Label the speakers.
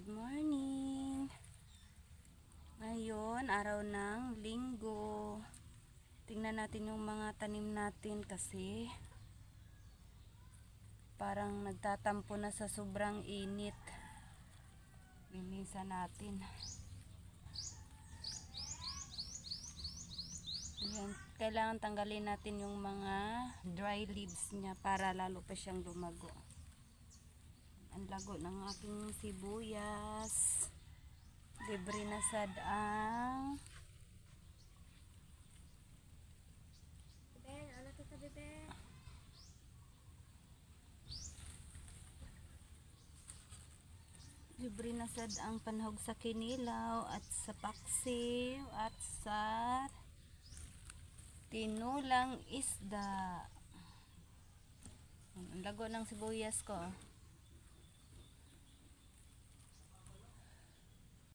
Speaker 1: morning! Ngayon, araw ng linggo. Tingnan natin yung mga tanim natin kasi parang nagtatampo na sa sobrang init. Linisan natin. Ayan, kailangan tanggalin natin yung mga dry leaves niya para lalo pa siyang lumago. Ang lago ng aking sibuyas. Libre na sad ang libre na sad ang panahog sa kinilaw at sa paksiw at sa tinulang isda. Ang lago ng sibuyas ko.